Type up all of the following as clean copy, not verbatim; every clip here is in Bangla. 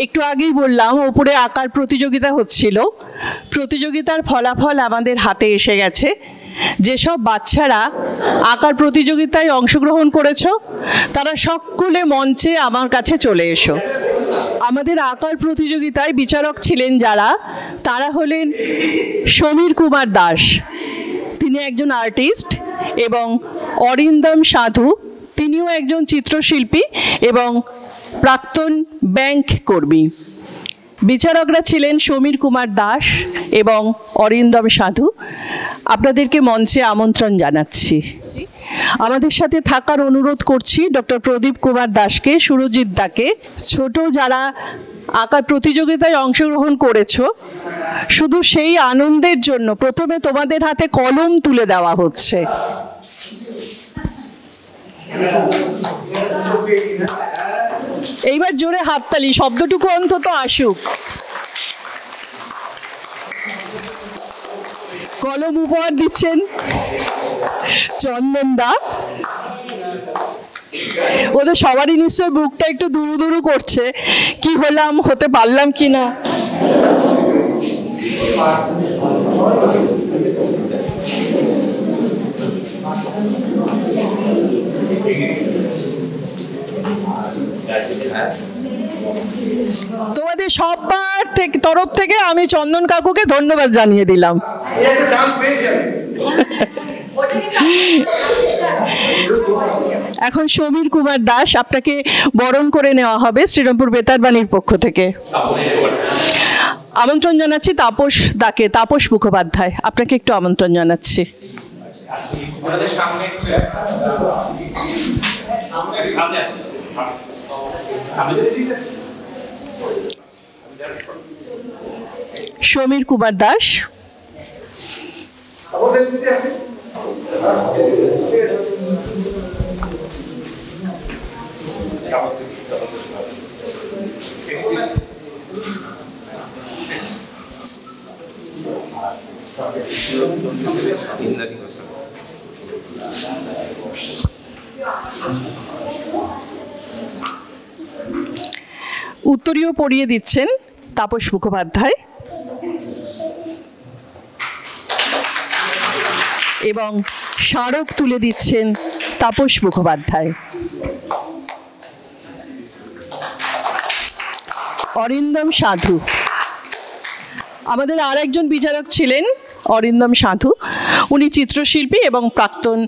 একটু আগেই বললাম ওপরে আঁকার প্রতিযোগিতা হচ্ছিল, প্রতিযোগিতার ফলাফল আমাদের হাতে এসে গেছে। যেসব বাচ্চারা আঁকার প্রতিযোগিতায় অংশগ্রহণ করেছ তারা সকলে মঞ্চে আমার কাছে চলে এসো। আমাদের আঁকার প্রতিযোগিতায় বিচারক ছিলেন যারা, তারা হলেন সমীর কুমার দাস, তিনি একজন আর্টিস্ট, এবং অরিন্দম সাধু, তিনিও একজন চিত্রশিল্পী এবং প্রাক্তন ব্যাংক কর্মী। বিচারকরা ছিলেন সমীর কুমার দাস এবং অরিন্দম সাধু। আপনাদেরকে মঞ্চে আমন্ত্রণ জানাচ্ছি। আমাদের সাথে থাকার অনুরোধ করছি ডক্টর প্রদীপ কুমার দাসকে, সুরজিৎ দাকে। ছোট যারা আঁকার প্রতিযোগিতায় অংশগ্রহণ করেছো, শুধু সেই আনন্দের জন্য প্রথমে তোমাদের হাতে কলম তুলে দেওয়া হচ্ছে। এইবার জোরে হাততালি, শব্দটুকু অন্তত আসুক। কলম উপহার দিচ্ছেন চন্দন দা। ওদের সবারই নিশ্চয় বুকটা একটু দুরু দুরু করছে, কি হলাম, হতে পারলাম কিনা। তোমাদের সবার তরফ থেকে আমি চন্দন কাকুকে ধন্যবাদ জানিয়ে দিলাম। এখন সমীর কুমার দাস, আপনাকে বরণ করে নেওয়া হবে শ্রীরামপুর বেতারবাণীর পক্ষ থেকে। আমন্ত্রণ জানাচ্ছি তাপস দাকে, তাপস মুখোপাধ্যায়, আপনাকে একটু আমন্ত্রণ জানাচ্ছি। সমীর কুমার দাস, উত্তরীয় পড়িয়ে দিচ্ছেন তাপস মুখোপাধ্যায় এবং স্মারক তুলে দিচ্ছেন তাপস মুখোপাধ্যায়। অরিন্দম সাধু, আমাদের আর একজন বিচারক ছিলেন অরিন্দম সাধু, উনি চিত্রশিল্পী এবং প্রাক্তন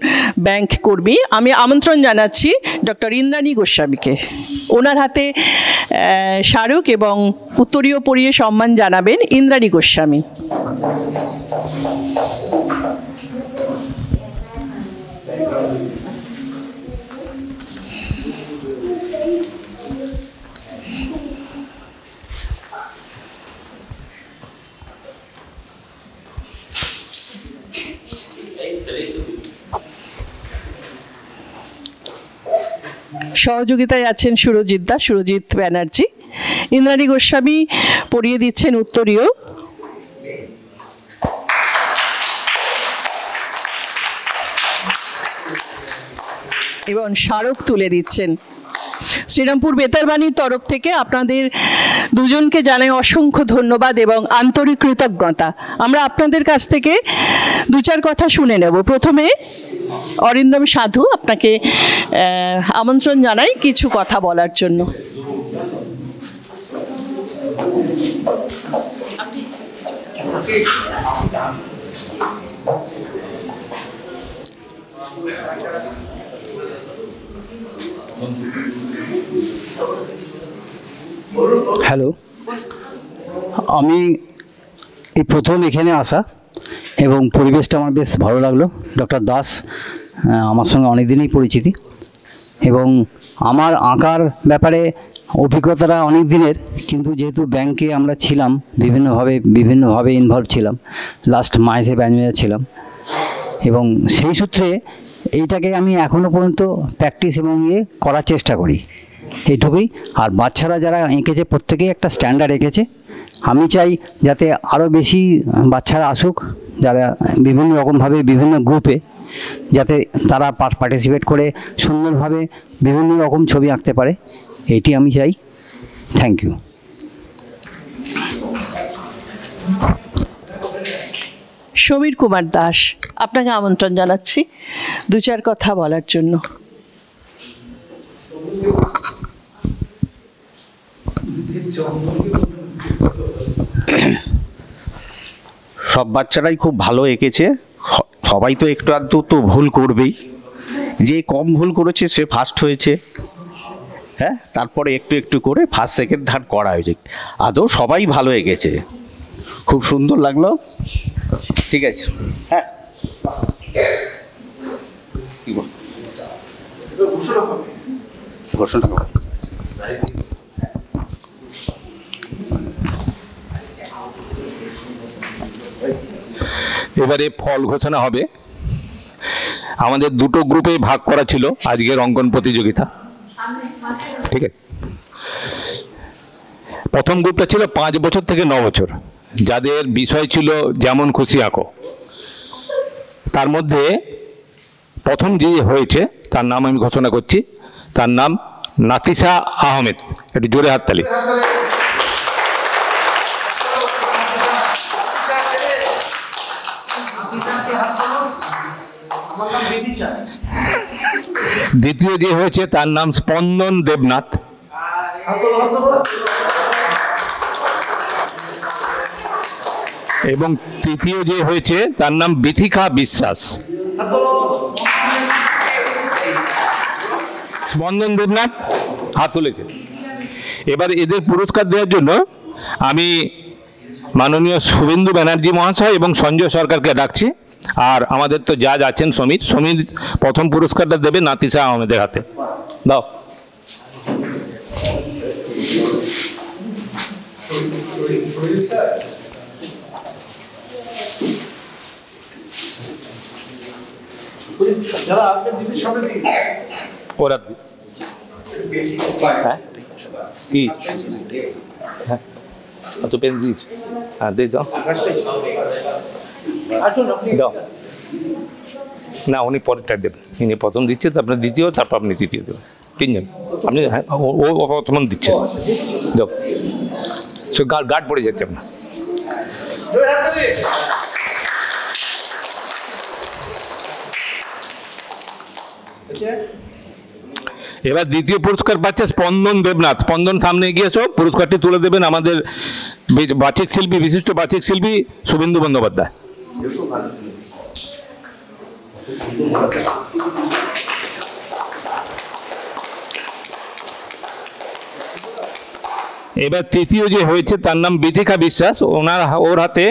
ব্যাংক কর্মী। আমি আমন্ত্রণ জানাচ্ছি ডক্টর ইন্দ্রাণী গোস্বামীকে। ওনার হাতে স্মারক এবং উত্তরীয় পরিয়ে সম্মান জানাবেন ইন্দ্রাণী গোস্বামী। সহযোগিতায় আছেন সুরজিৎ দা, সুরজিৎ ব্যানার্জি। ইন্দ্রাণী গোস্বামী পড়িয়ে দিচ্ছেন উত্তরীয়। এবং স্মারক তুলে দিচ্ছেন। শ্রীরামপুর বেতারবাণীর তরফ থেকে আপনাদের দুজনকে জানাই অসংখ্য ধন্যবাদ এবং আন্তরিক কৃতজ্ঞতা। আমরা আপনাদের কাছ থেকে দু চার কথা শুনে নেব। প্রথমে অরিন্দম সাধু, আপনাকে আমন্ত্রণ জানাই কিছু কথা বলার জন্য। হ্যালো, আমি এই প্রথম এখানে আসা এবং পরিবেশটা আমার বেশ ভালো লাগলো। ডক্টর দাস আমার সঙ্গে অনেক দিনই পরিচিতি এবং আমার আঁকার ব্যাপারে অভিজ্ঞতাটা অনেক দিনের, কিন্তু যেহেতু ব্যাংকে আমরা ছিলাম বিভিন্নভাবে ইনভলভ ছিলাম, লাস্ট মাসে ব্যাংক ম্যানেজার ছিলাম এবং সেই সূত্রে এইটাকে আমি এখনও পর্যন্ত প্র্যাকটিস এবং করার চেষ্টা করি, এইটুকুই। আর বাচ্চারা যারা এঁকেছে প্রত্যেকেই একটা স্ট্যান্ডার্ড এঁকেছে। আমি চাই যাতে আরও বেশি বাচ্চারা আসুক, যারা বিভিন্ন রকমভাবে বিভিন্ন গ্রুপে যাতে তারা পার্টিসিপেট করে সুন্দরভাবে বিভিন্ন রকম ছবি আঁকতে পারে, এটি আমি চাই। Thank you. সমীর কুমার দাস, আপনাকে আমন্ত্রণ জানাচ্ছি 2-4 কথা বলার জন্য। সব বাচ্চারাই খুব ভালো এঁকেছে, সবাই তো একটু আধটু তো ভুল করবেই, যে কম ভুল করেছে সে ফার্স্ট হয়েছে। হ্যাঁ, তারপরে একটু একটু করে ফার্স্ট সেকেন্ড থার্ড করা হয়েছে। আদৌ সবাই ভালো এঁকেছে, খুব সুন্দর লাগলো। ঠিক আছে, হ্যাঁ ঘোষণা করো। এবারে ফল ঘোষণা হবে। আমাদের দুটো গ্রুপে ভাগ করা ছিল আজকের অঙ্কন প্রতিযোগিতা, ঠিক আছে। প্রথম গ্রুপটা ছিল 5 বছর থেকে 9 বছর, যাদের বিষয় ছিল যেমন খুশি আঁকো। তার মধ্যে প্রথম যে হয়েছে তার নাম আমি ঘোষণা করছি, তার নাম নাতিশা আহমেদ। একটু জোরে হাততালি। দ্বিতীয় যে হয়েছে তার নাম স্পন্দন দেবনাথ। এবং তৃতীয় যে হয়েছে তার নাম বিথিকা বিশ্বাস। স্পন্দন দেবনাথ হাত তুলেছে। এবার এদের পুরস্কার দেওয়ার জন্য আমি মাননীয় শুভেন্দু ব্যানার্জি মহাশয় এবং সঞ্জয় সরকারকে ডাকছি। আর আমাদের তো জাজ আছেন সমীর প্রথম পুরস্কারটা দেবে নাতিশা আহমেদের হাতে। দাও। হ্যাঁ কি হ্যাঁ তো পেন দিয়েছি, হ্যাঁ দিয়ে দাও দাও। না, উনি পরেরটা দেবেন, ইনি প্রথম দিচ্ছে, তারপরে দ্বিতীয়, তারপর আপনি তৃতীয় দেবেন। 3 জন আপনি, হ্যাঁ ও প্রথম দিচ্ছেন। যাও, সে গার্ড পড়ে যাচ্ছে আপনার। এবার দ্বিতীয় পুরস্কার পাচ্ছে স্পন্দন দেবনাথ। স্পন্দন সামনে এগিয়ে এসো, পুরস্কারটি তুলে দেবেন আমাদের বাচিক শিল্পী, বিশিষ্ট বাচিক শিল্পী শুভেন্দু বন্দ্যোপাধ্যায়। এবার তৃতীয় যে হয়েছে তার নাম বিথিকা বিশ্বাস। ওর হাতে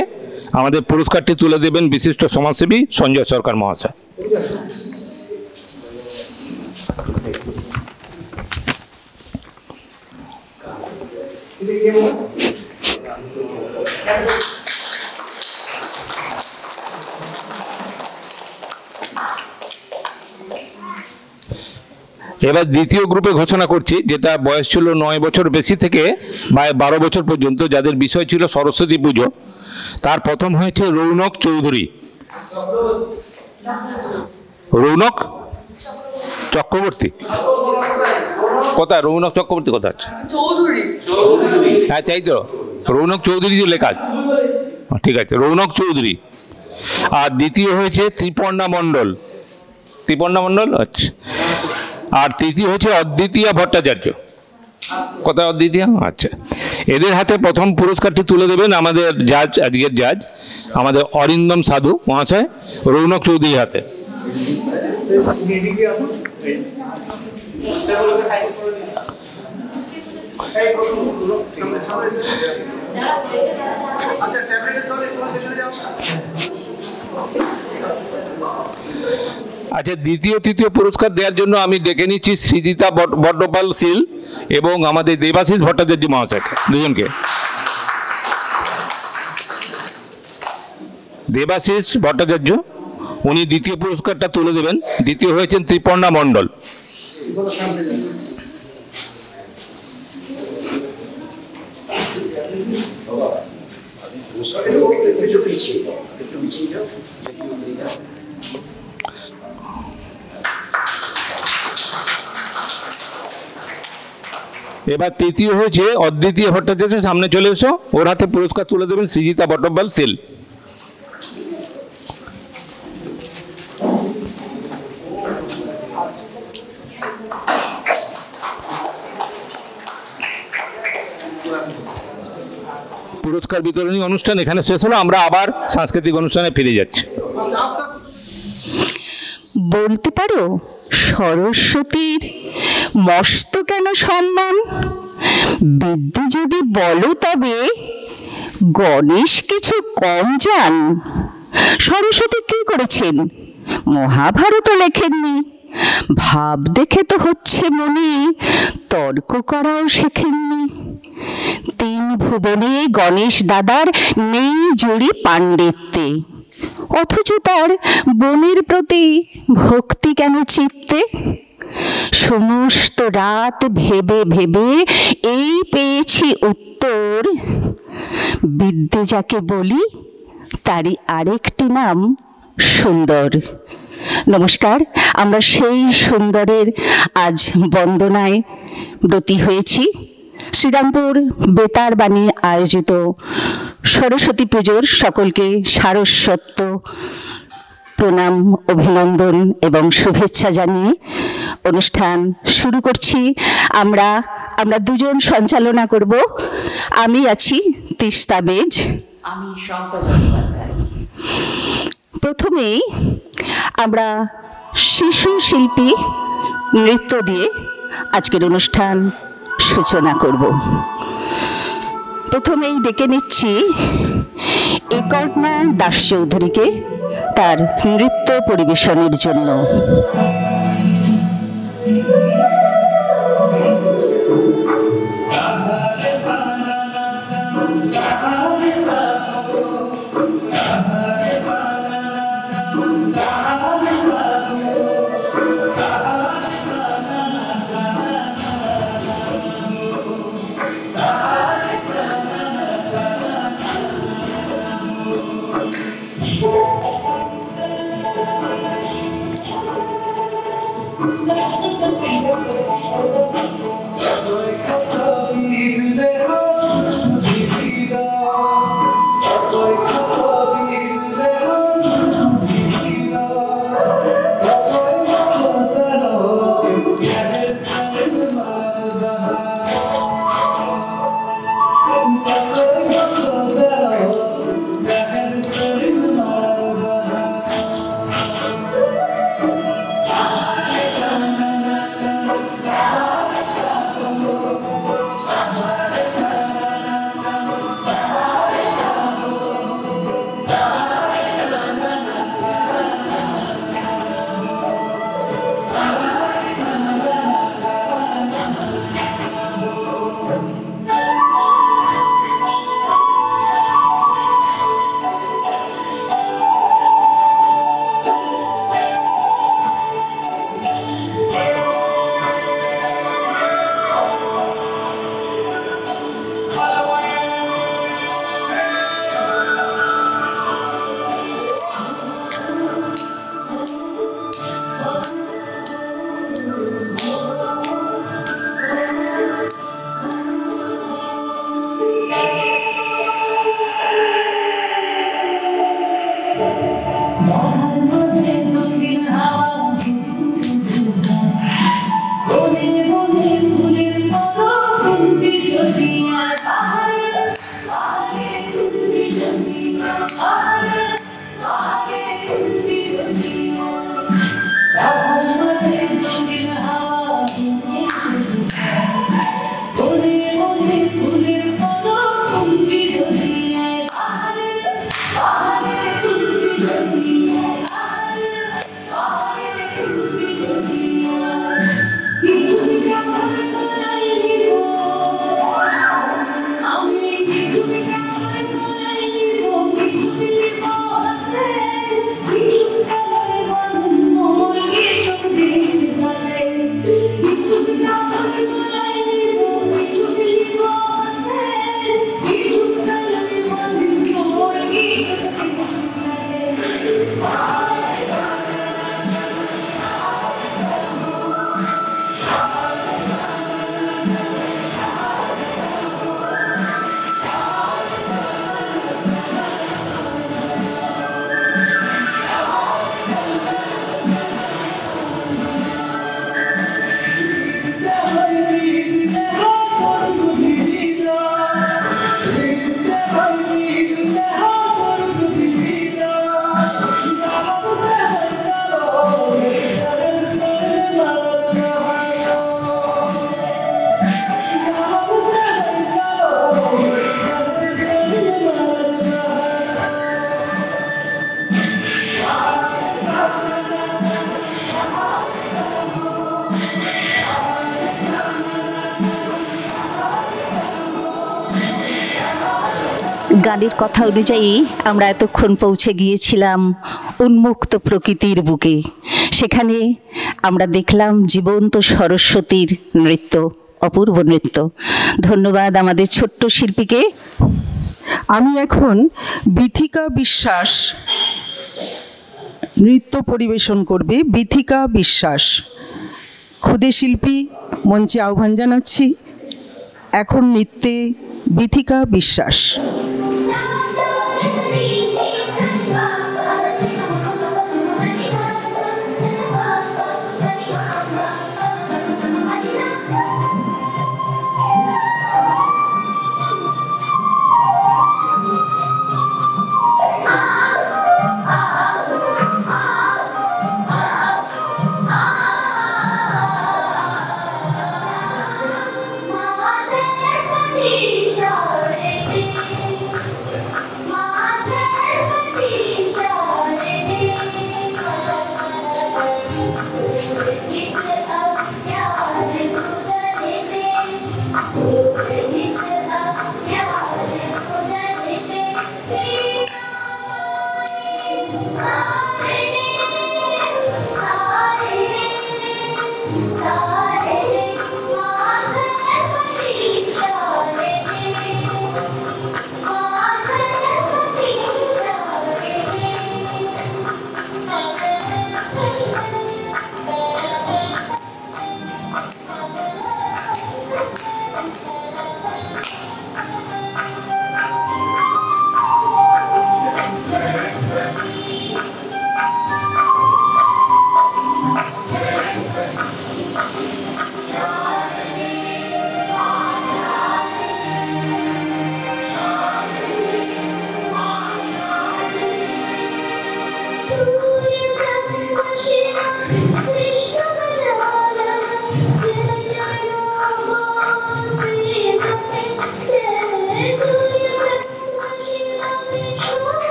আমাদের পুরস্কারটি তুলে দেবেন বিশিষ্ট সমাজসেবী সঞ্জয় সরকার মহাশয়। এবার দ্বিতীয় গ্রুপে ঘোষণা করছি, যেটা বয়স ছিল 9 বছর বেশি থেকে 12 বছর পর্যন্ত, যাদের বিষয় ছিল সরস্বতী পুজো। তার প্রথম হয়েছে রৌনক চৌধুরী। রৌনক চক্রবর্তী কোথায়? রৌনক চক্রবর্তী কোথায় আছে? হ্যাঁ চাই তো, রৌনক চৌধুরী যে লেখা আছে, ঠিক আছে, রৌনক চৌধুরী। আর দ্বিতীয় হয়েছে ত্রিপর্ণা মণ্ডল। ত্রিপর্ণা মণ্ডল, আচ্ছা। আর তৃতীয় হচ্ছে অদ্বিতীয়া ভট্টাচার্য। কোথায় অদ্বিতীয়া? আচ্ছা। এদের হাতে প্রথম পুরস্কারটি তুলে দেবেন আমাদের জাজ, আজকের জাজ আমাদের অরিন্দম সাধু মহাশয়, রৌনক চৌধুরীর হাতে। আচ্ছা, দ্বিতীয় তৃতীয় পুরস্কার দেওয়ার জন্য আমি ডেকে নিচ্ছি সৃজিতা বড্ডপাল শীল এবং আমাদের দেবাশিস ভট্টাচার্য মহাশয়কে, দুজনকে। দেবাশিস ভট্টাচার্য, উনি দ্বিতীয় পুরস্কারটা তুলে দেবেন। দ্বিতীয় হয়েছেন ত্রিপর্ণা মণ্ডল। এবার তৃতীয় হয়েছে অদ্বিতীয় ভট্টাচার্য, সামনে চলে এসো, ওর হাতে পুরস্কার তুলে দেবেন সৃজিতা বটব্যাল সেল। পুরস্কার বিতরণী অনুষ্ঠান এখানে শেষ হলো, আমরা আবার সাংস্কৃতিক অনুষ্ঠানে ফিরে যাচ্ছি। বলতে পারো সরস্বতীর মস্ত কেন সম্মান? বিদ্যে যদি বলো তবে গণেশ কিছু কম যান। সরস্বতী কি করেছেন? মহাভারতও লেখেননি। ভাব দেখে তো হচ্ছে মনে তর্ক করাও শেখেননি। তিন ভুবনে গণেশ দাদার নেই জুড়ি পাণ্ডিত্যে, অথচ তার বোনের প্রতি ভক্তি কেন চিত্তে? সমস্ত রাত ভেবে ভেবে এই পেয়েছি উত্তর, বিদ্যে যাকে বলি তারই আরেকটি নাম সুন্দর। নমস্কার, আমরা সেই সুন্দরের আজ বন্দনায় ব্রতী হয়েছি। শ্রীরামপুর বেতার বাণী আয়োজিত সরস্বতী পুজোর সকলকে সারস্বত প্রণাম, অভিনন্দন এবং শুভেচ্ছা জানিয়ে অনুষ্ঠান শুরু করছি। আমরা দুজন সঞ্চালনা করব। আমি আছি তিস্তা বেজ, আমি শম্পা চট্টোপাধ্যায়। প্রথমেই আমরা শিশু শিল্পী নৃত্য দিয়ে আজকের অনুষ্ঠান সূচনা করব। প্রথমেই ডেকে নিচ্ছি একর্ণা দাস চৌধুরীকে তার নৃত্য পরিবেশনের জন্য। গানের কথা অনুযায়ী আমরা এতক্ষণ পৌঁছে গিয়েছিলাম উন্মুক্ত প্রকৃতির বুকে। সেখানে আমরা দেখলাম জীবন্ত সরস্বতীর নৃত্য, অপূর্ব নৃত্য। ধন্যবাদ আমাদের ছোট্ট শিল্পীকে। আমি এখন বিথিকা বিশ্বাস নৃত্য পরিবেশন করবে। বিথিকা বিশ্বাস, ক্ষুদে শিল্পী, মঞ্চে আহ্বান জানাচ্ছি। এখন নৃত্যে বিথিকা বিশ্বাস।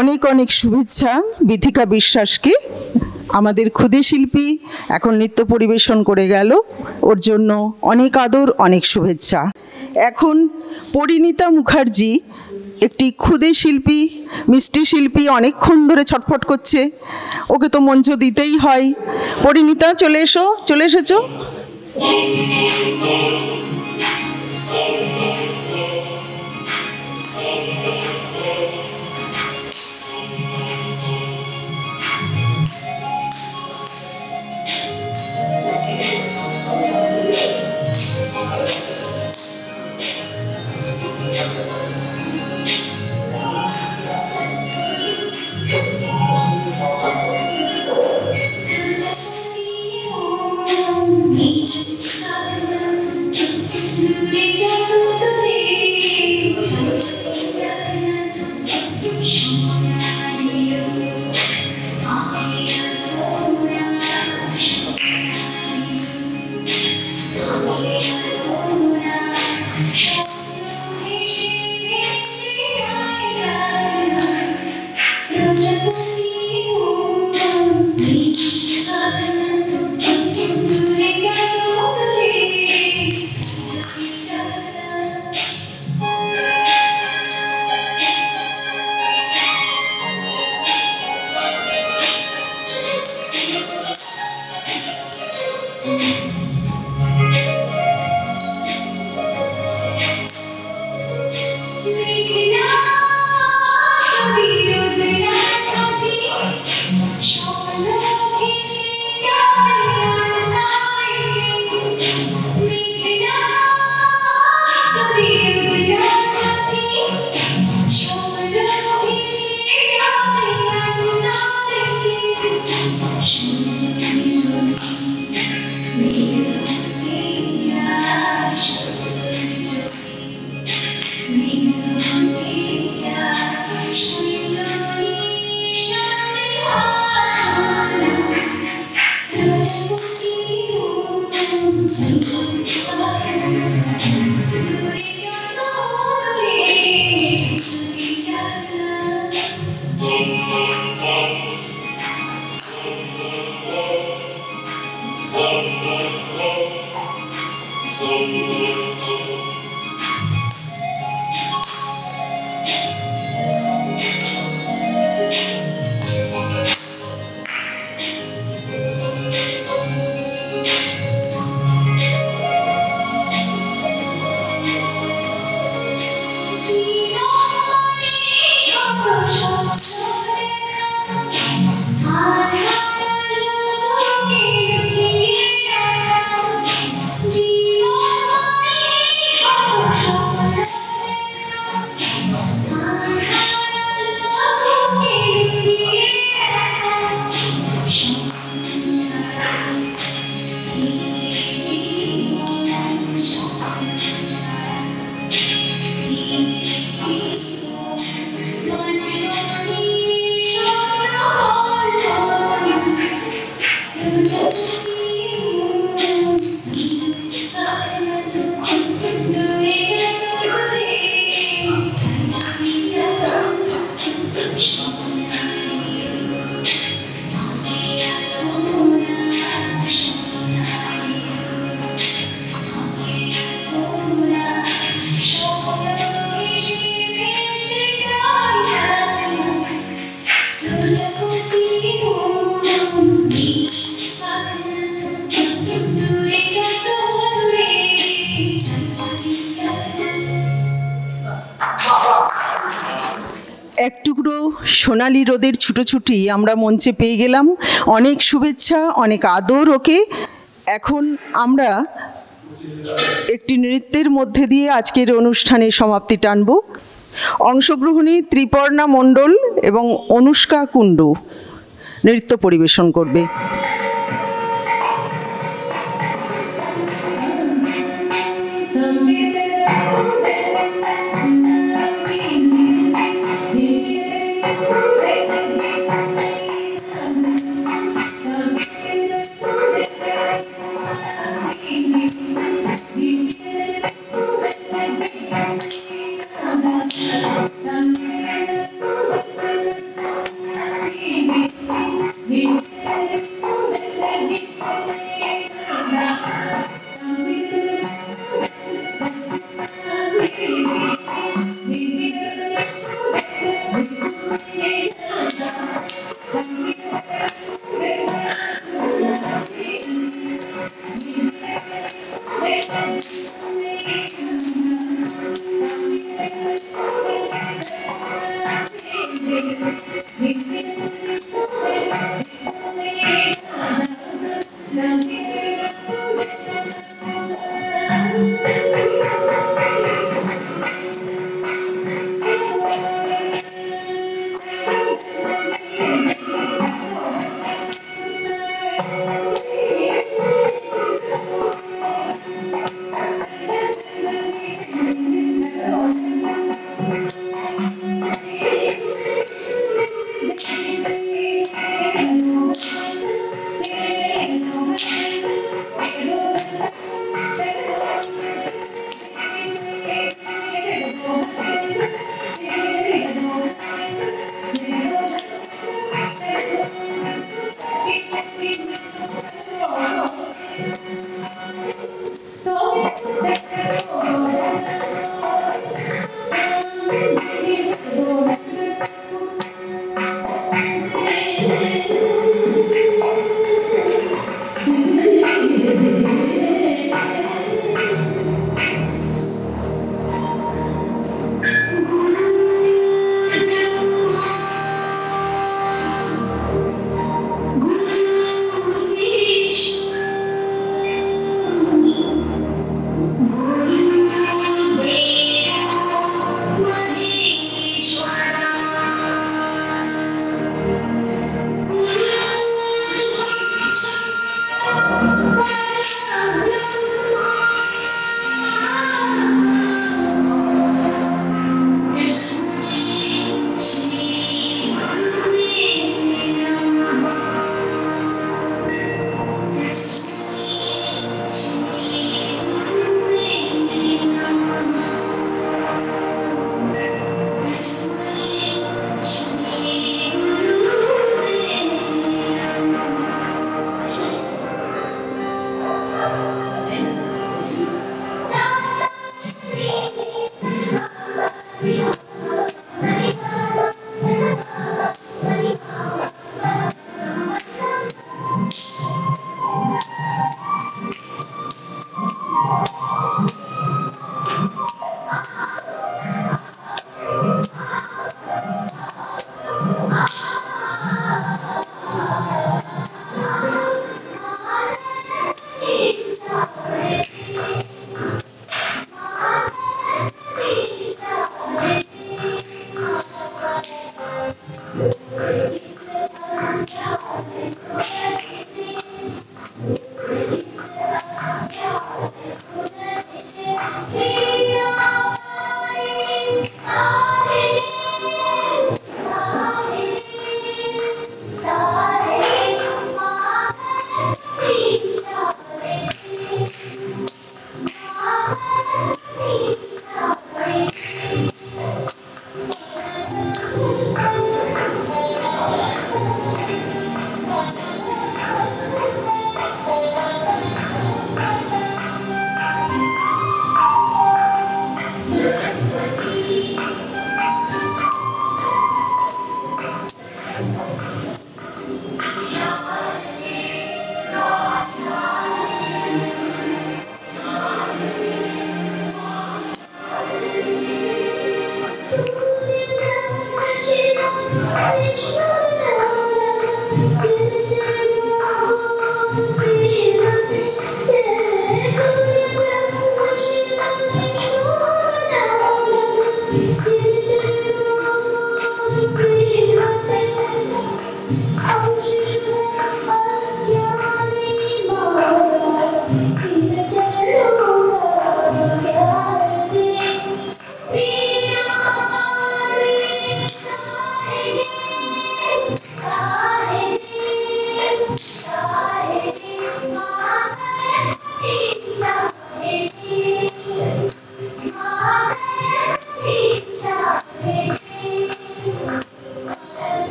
অনেক অনেক শুভেচ্ছা বিথিকা বিশ্বাসকে। আমাদের ক্ষুদে শিল্পী এখন নৃত্য পরিবেশন করে গেল, ওর জন্য অনেক আদর, অনেক শুভেচ্ছা। এখন পরিণীতা মুখার্জি, একটি ক্ষুদে শিল্পী, মিষ্টি শিল্পী, অনেকক্ষণ ধরে ছটফট করছে, ওকে তো মঞ্চ দিতেই হয়। পরিণীতা চলে এসো, চলে এসেছো। এক টুকরো সোনালি রোদের ছুটোছুটি আমরা মঞ্চে পেয়ে গেলাম। অনেক শুভেচ্ছা, অনেক আদর ওকে। এখন আমরা একটি নৃত্যের মধ্যে দিয়ে আজকের অনুষ্ঠানের সমাপ্তি টানব। অংশগ্রহণী ত্রিপর্ণা মণ্ডল এবং অনুষ্কা কুণ্ডু নৃত্য পরিবেশন করবে।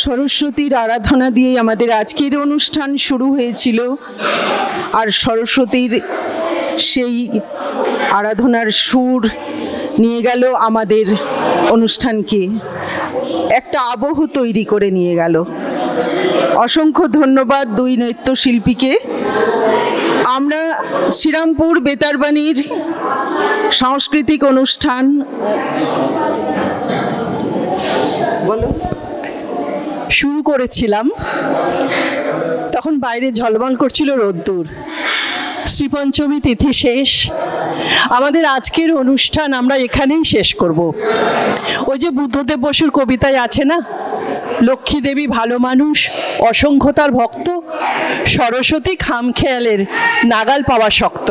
সরস্বতীর আরাধনা দিয়েই আমাদের আজকের অনুষ্ঠান শুরু হয়েছিল, আর সরস্বতীর সেই আরাধনার সুর নিয়ে গেল আমাদের অনুষ্ঠানকে, একটা আবহ তৈরি করে নিয়ে গেল। অসংখ্য ধন্যবাদ দুই নৃত্যশিল্পীকে। আমরা শ্রীরামপুর বেতারবাণীর সাংস্কৃতিক অনুষ্ঠান শুরু করেছিলাম, তখন বাইরে ঝলমল করছিল রোদ্দুর। শ্রীপঞ্চমী তিথি শেষ, আমাদের আজকের অনুষ্ঠান আমরা এখানেই শেষ করব। ওই যে বুদ্ধদেব বসুর কবিতায় আছে না, লক্ষ্মী দেবী ভালো মানুষ, অসংখ্য তার ভক্ত, সরস্বতী খামখেয়ালের নাগাল পাওয়া শক্ত।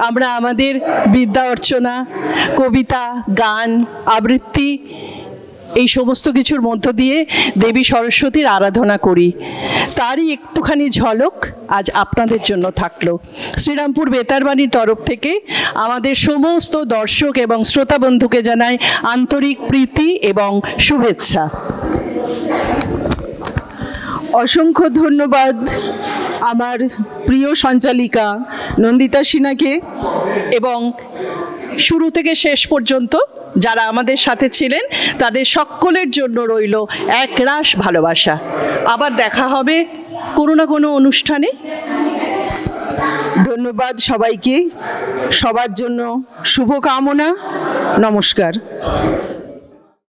আমরা আমাদের বিদ্যা অর্চনা, কবিতা, গান, আবৃত্তি এই সমস্ত কিছুর মধ্য দিয়ে দেবী সরস্বতীর আরাধনা করি। তারই একটুখানি ঝলক আজ আপনাদের জন্য থাকলো। শ্রীরামপুর বেতারবাণীর তরফ থেকে আমাদের সমস্ত দর্শক এবং শ্রোতা বন্ধুকে জানাই আন্তরিক প্রীতি এবং শুভেচ্ছা। অসংখ্য ধন্যবাদ আমার প্রিয় সঞ্চালিকা নন্দিতা সিনহাকে, এবং শুরু থেকে শেষ পর্যন্ত যারা আমাদের সাথে ছিলেন তাদের সকলের জন্য রইল একরাশ ভালোবাসা। আবার দেখা হবে কোনো না কোনো অনুষ্ঠানে। ধন্যবাদ সবাইকে, সবার জন্য শুভকামনা, নমস্কার।